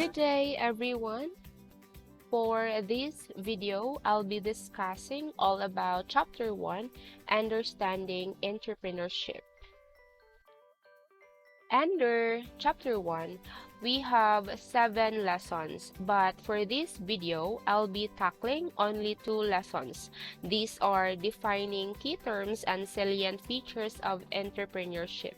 Good day, everyone. For this video, I'll be discussing all about Chapter 1, Understanding Entrepreneurship. Under Chapter 1, we have 7 lessons, but for this video, I'll be tackling only 2 lessons. These are defining key terms and salient features of entrepreneurship.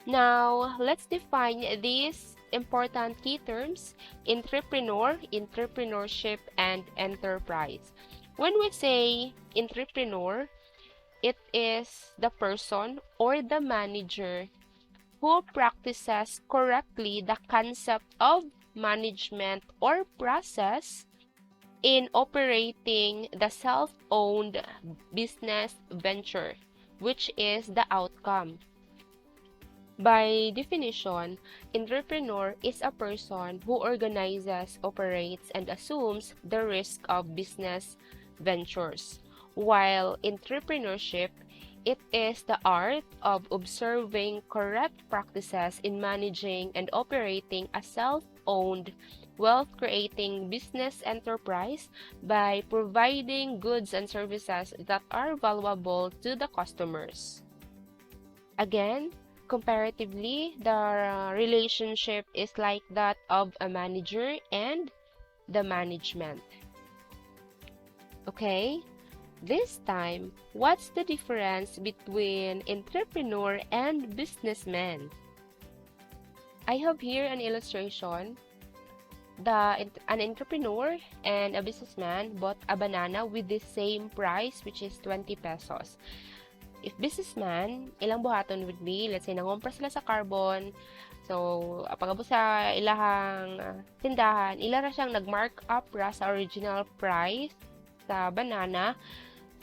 Now, let's define these important key terms: entrepreneur, entrepreneurship, and enterprise. When we say entrepreneur, it is the person or the manager who practices correctly the concept of management or process in operating the self-owned business venture, which is the outcome. By definition, entrepreneur is a person who organizes, operates, and assumes the risk of business ventures. While entrepreneurship, it is the art of observing correct practices in managing and operating a self-owned, wealth-creating business enterprise by providing goods and services that are valuable to the customers. Again, comparatively, the relationship is like that of a manager and the management. Okay, this time, what's the difference between entrepreneur and businessman? I have here an illustration. An entrepreneur and a businessman bought a banana with the same price, which is 20 pesos. If businessman, ilang buhaton would be, let's say, nangompra sila sa carbon. So, pag sa ilahang tindahan, ilara siyang nag-mark up ra sa original price sa banana.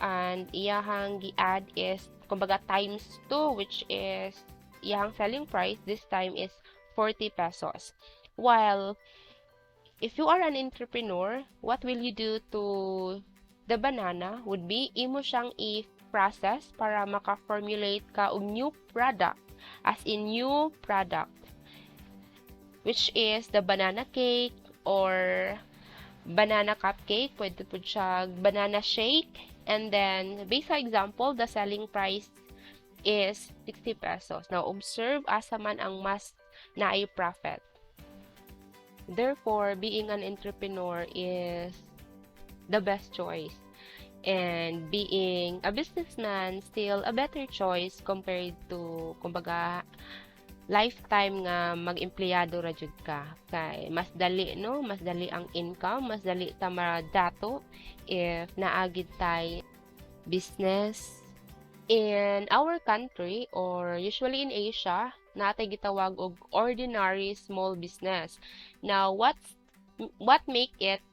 And iyahang gi-add is, kumbaga, times 2, which is iyahang selling price. This time is 40 pesos. While, if you are an entrepreneur, what will you do to the banana would be, imo siyang process para maka-formulate ka og new product, as in new product, which is the banana cake or banana cupcake. Pwede po siya banana shake, and then based sa example, the selling price is 60 pesos. Now, observe asa man ang mas naay profit. Therefore, being an entrepreneur is the best choice. And being a businessman, still a better choice compared to, kumbaga, lifetime nga mag-empleyado ra jud ka. Kay mas dali, no? Mas dali ang income, mas dali ta madato if naagid tay business. In our country, or usually in Asia, natay gitawag og ordinary small business. Now, what make it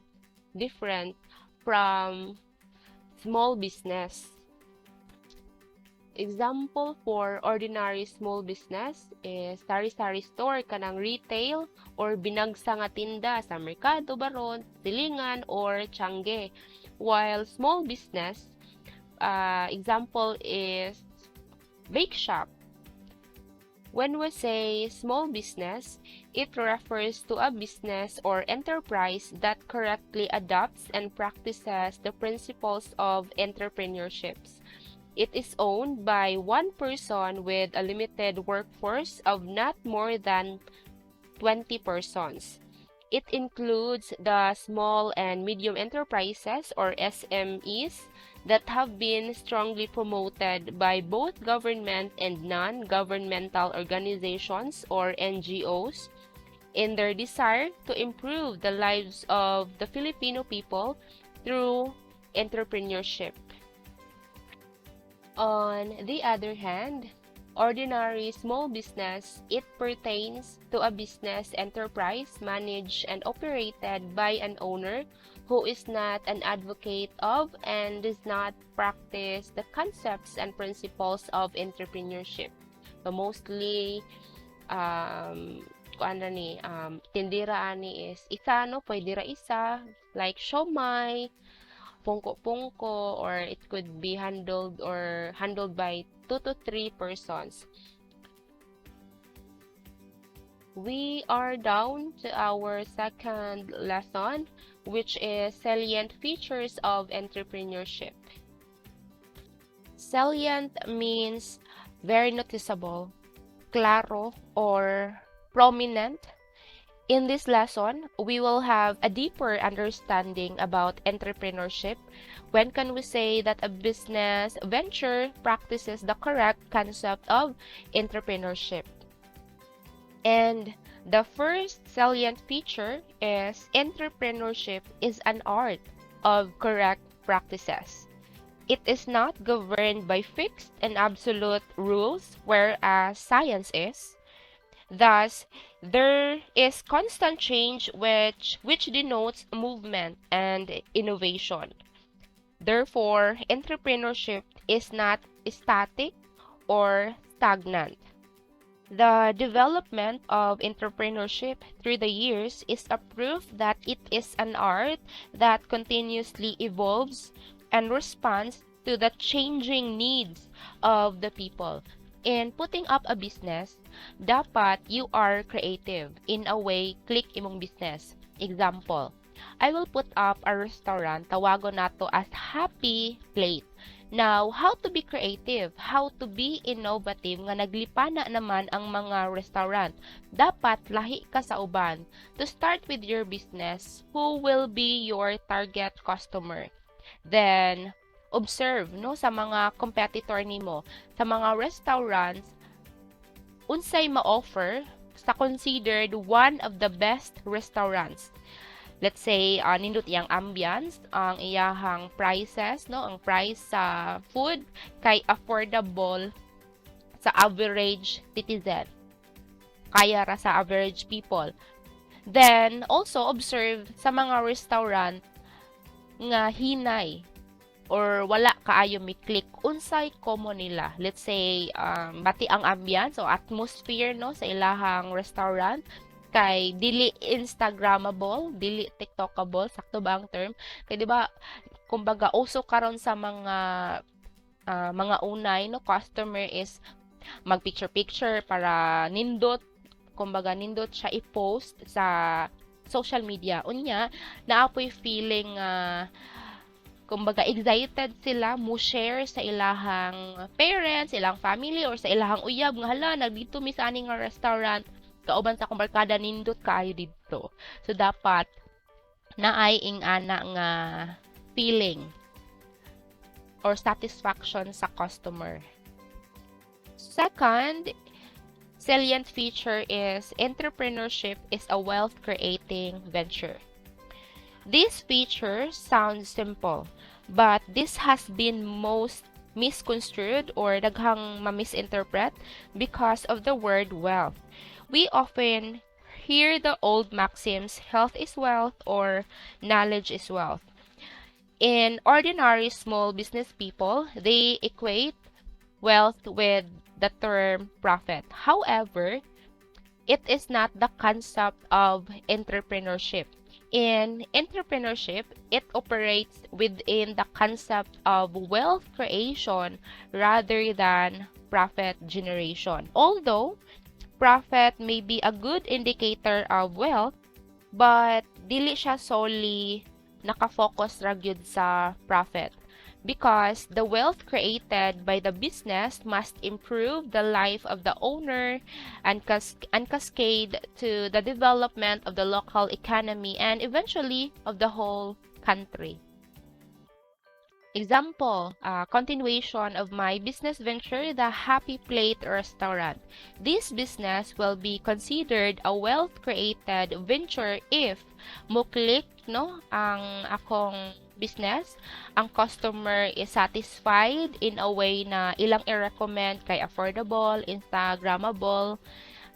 different from small business? Example for ordinary small business is sari-sari store, kanang retail or binagsa nga tinda sa merkado baron, silingan or tiangge. While small business, example is bake shop. When we say small business, it refers to a business or enterprise that correctly adopts and practices the principles of entrepreneurship. It is owned by one person with a limited workforce of not more than 20 persons. It includes the small and medium enterprises or SMEs that have been strongly promoted by both government and non-governmental organizations or NGOs in their desire to improve the lives of the Filipino people through entrepreneurship. On the other hand, ordinary small business, it pertains to a business enterprise managed and operated by an owner who is not an advocate of and does not practice the concepts and principles of entrepreneurship. So mostly, tindira ani is isa, no? Pwede ra isa, like siomai, pungko-pungko, or it could be handled by 2 to 3 persons. We are down to our second lesson, which is salient features of entrepreneurship. Salient means very noticeable, claro, or prominent. In this lesson, we will have a deeper understanding about entrepreneurship. When can we say that a business venture practices the correct concept of entrepreneurship? And the first salient feature is entrepreneurship is an art of correct practices. It is not governed by fixed and absolute rules, whereas science is. Thus, there is constant change which denotes movement and innovation. Therefore, entrepreneurship is not static or stagnant. The development of entrepreneurship through the years is a proof that it is an art that continuously evolves and responds to the changing needs of the people. In putting up a business, dapat you are creative in a way click imong business. Example, I will put up a restaurant, tawagon nato as Happy Plate. Now, how to be creative, how to be innovative nga naglipana naman ang mga restaurant. Dapat lahi ka sa uban. To start with your business, who will be your target customer? Then, observe no sa mga competitor nimo, sa mga restaurants, unsay ma-offer sa considered one of the best restaurants. Let's say, nindot iyang ambience, ang iyahang prices, no? Ang price sa food kay affordable sa average citizen. Kaya ra sa average people. Then, also observe sa mga restaurant nga hinay or wala kaayo mi click unsay common nila. Let's say, bati ang ambience o atmosphere no sa ilahang restaurant kay dili instagrammable, dili tiktokable, sakto ba ang term? Kay di ba kumbaga uso karon sa mga unay no customer is mag picture para nindot, kumbaga nindot siya i-post sa social media. Unya naapoy feeling kumbaga excited sila mo share sa ilahang parents, ilang family or sa ilahang uyab nga hala nagdito mi sa aning nga restaurant kauban sa kumbarkada nindot kaayo dito. So dapat naay ing ana nga feeling or satisfaction sa customer. Second, salient feature is entrepreneurship is a wealth creating venture. This feature sounds simple, but this has been most misconstrued or daghang ma-misinterpret because of the word wealth. We often hear the old maxims, health is wealth or knowledge is wealth. In ordinary small business people, they equate wealth with the term profit. However, it is not the concept of entrepreneurship. In entrepreneurship, it operates within the concept of wealth creation rather than profit generation. Although profit may be a good indicator of wealth, but dili siya solely nakafocus ra gyud sa profit because the wealth created by the business must improve the life of the owner and cascade to the development of the local economy and eventually of the whole country. Example, continuation of my business venture, the Happy Plate Restaurant. This business will be considered a wealth-created venture if mo-click no, ang akong business, ang customer is satisfied in a way na ilang i-recommend kay affordable, Instagrammable,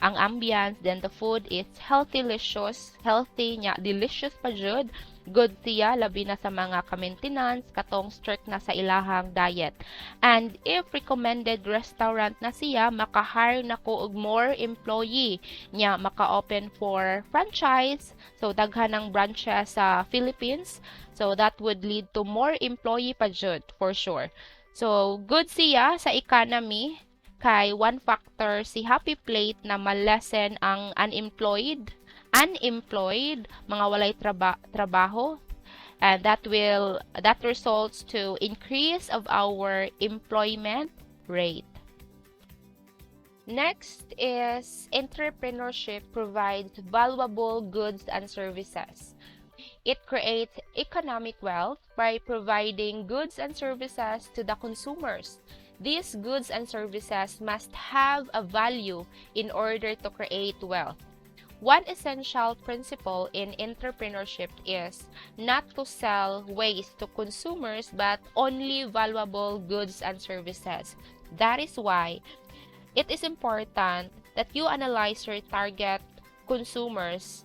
ang ambience, then the food is healthy-licious, healthy nya, delicious pa jud. Good siya, labi na sa mga ka-maintenance, katong strict na sa ilahang diet. And if recommended restaurant na siya, maka-hire na ko og more employee niya, maka-open for franchise, so daghan ng branches sa Philippines, so that would lead to more employee pa jud, for sure. So, good siya sa economy, kay one factor si Happy Plate na malesen ang unemployed, mga walay trabaho, and that results to increase of our employment rate. Next is entrepreneurship provides valuable goods and services. It creates economic wealth by providing goods and services to the consumers. These goods and services must have a value in order to create wealth. One essential principle in entrepreneurship is not to sell waste to consumers but only valuable goods and services. That is why it is important that you analyze your target consumers.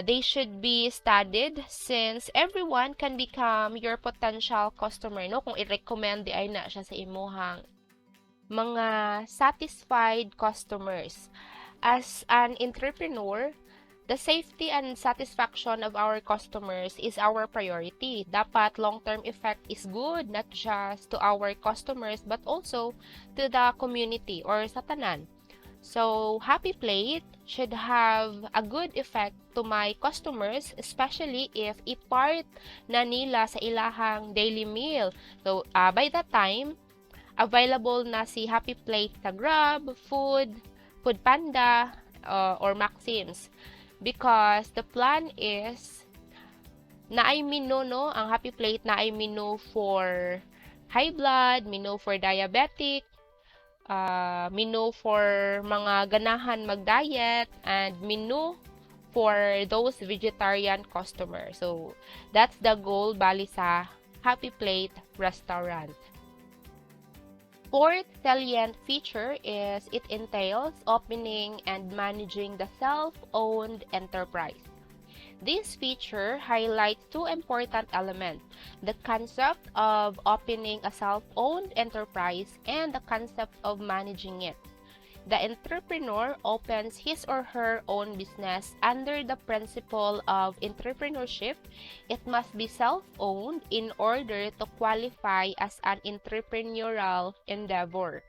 They should be studied since everyone can become your potential customer, no? Kung i-recommend di ay na siya sa imuhang mga satisfied customers. As an entrepreneur, the safety and satisfaction of our customers is our priority. Dapat long-term effect is good, not just to our customers, but also to the community or sa tanan. So, Happy Plate should have a good effect to my customers, especially if i-part na nila sa ilahang daily meal. So, by that time, available na si Happy Plate sa Grab, Foodpanda, or Maxims. Because the plan is na ay menu, no? Ang Happy Plate na ay menu for high blood, menu for diabetic, menu for mga ganahan mag-diet, and menu for those vegetarian customers. So, that's the goal bali sa Happy Plate restaurant. Fourth salient feature is it entails opening and managing the self-owned enterprise. This feature highlights two important elements, the concept of opening a self-owned enterprise and the concept of managing it. The entrepreneur opens his or her own business under the principle of entrepreneurship. It must be self-owned in order to qualify as an entrepreneurial endeavor.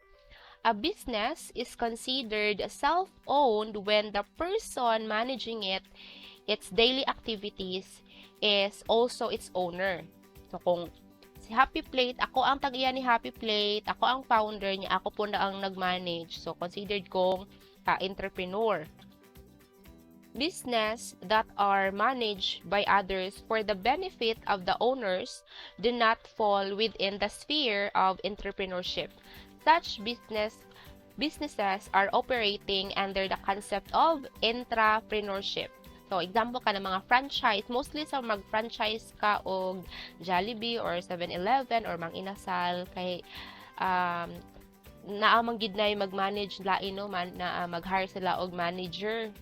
A business is considered self-owned when the person managing it, its daily activities, is also its owner. So kung si Happy Plate, ako ang tag-iya ni Happy Plate, ako ang founder niya, ako po na ang nag-manage. So, considered kong entrepreneur. Business that are managed by others for the benefit of the owners do not fall within the sphere of entrepreneurship. Such businesses are operating under the concept of intrapreneurship. So, example ka ng mga franchise. Mostly sa mag-franchise ka o Jollibee or 7-Eleven or Mang Inasal kay naamang gid na mag-manage lain, no, na mag-hire sila og manager.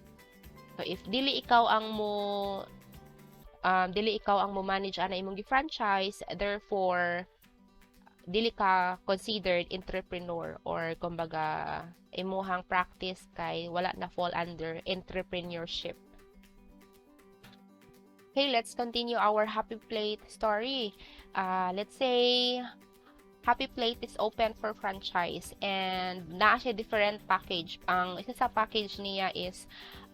So, if dili ikaw ang mo manage ana imong gi-franchise, therefore dili ka considered entrepreneur or kumbaga imuhang practice kay wala na fall under entrepreneurship. Okay, let's continue our Happy Plate story. Let's say Happy Plate is open for franchise and naa siya different package. Ang isa sa package niya is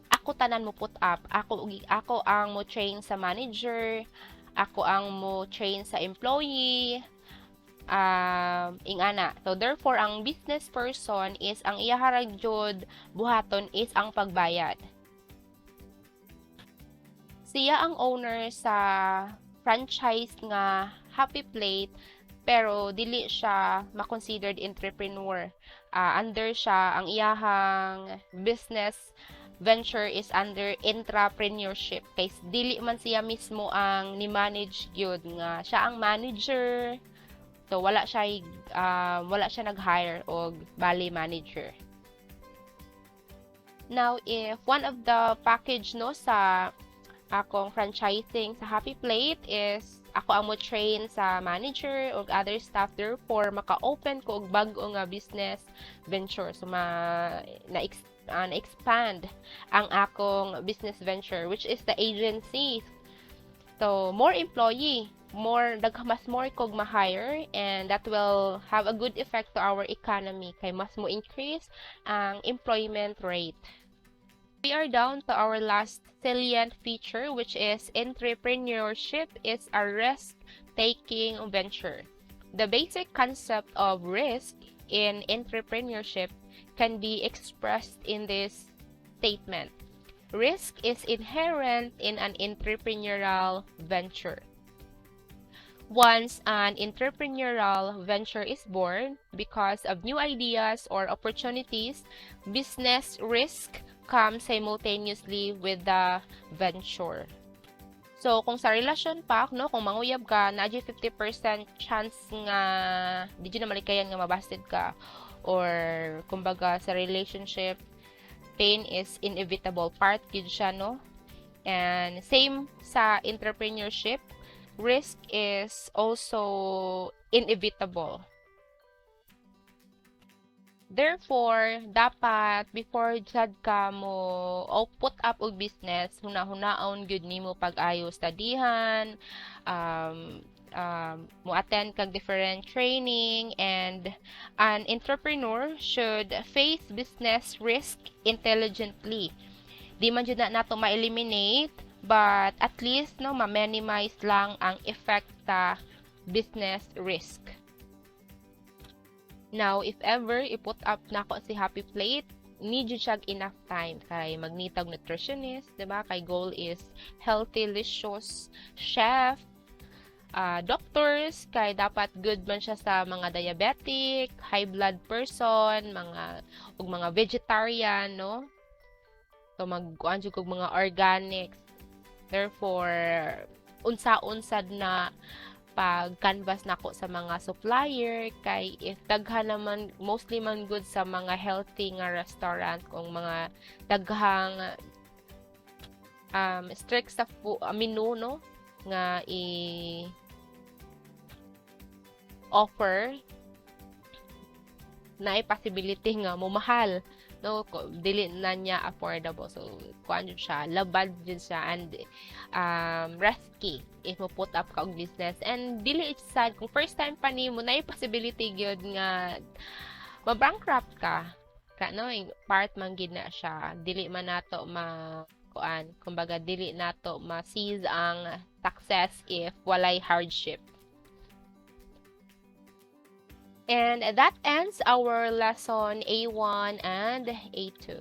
ako tanan mo put up. Ako ang mo train sa manager, ako ang mo train sa employee, ingana. So therefore ang business person is ang iyaharag jud buhaton is ang pagbayad. Siya ang owner sa franchise nga Happy Plate pero dili siya ma-considered entrepreneur. Under siya, ang iyahang business venture is under intrapreneurship. Kay dili man siya mismo ang ni-manage gyud nga siya ang manager. So wala siya nag-hire og bali manager. Now if one of the package no sa akong franchising sa Happy Plate is ako ang mo train sa manager o other staff, therefore maka-open ko og bag-o nga business venture. So na-expand ang akong business venture which is the agency. So more employee. mas more kog ma-hire, and that will have a good effect to our economy kay mas mo increase ang employment rate. We are down to our last salient feature, which is entrepreneurship is a risk-taking venture. The basic concept of risk in entrepreneurship can be expressed in this statement. Risk is inherent in an entrepreneurial venture. Once an entrepreneurial venture is born, because of new ideas or opportunities, business risk comes simultaneously with the venture. So, kung sa relasyon pa, no, kung manguyab ka, na 50% chance nga di na malikayan nga mabasted ka, or kumbaga sa relationship, pain is inevitable part yun siya, no? And same sa entrepreneurship, risk is also inevitable. Therefore, dapat before jud ka mo o put up og business, huna-hunaon gyud nimo pag-ayo studyhan, mo attend kag different training, and an entrepreneur should face business risk intelligently. Di man jud na nato ma-eliminate, but at least no ma-minimize lang ang effect sa business risk. Now, if ever i-put up nako si Happy Plate, need you siya enough time kay magnitag nutritionist, diba? Kay goal is healthy, licious chef, doctors, kay dapat good man siya sa mga diabetic, high blood person, mga vegetarian, no? So magkuan jud kog mga organics. Therefore, unsa-unsad na pag-canvas nako sa mga supplier, kay if daghan naman mostly man good sa mga healthy nga restaurant, kung mga daghang strict sa menu, no, nga offer na possibility nga mo mahal, no, dili na niya affordable. So kuan jud siya, labad jud siya, and risky if mo put up ka og business. And dili sad kung first time pa nimo, na possibility gyud nga ma-bankrupt ka, no, part man gid na siya. Dili man nato kuan, kumbaga dili nato ma-seize ang success if walay hardship. And that ends our lesson A1 and A2.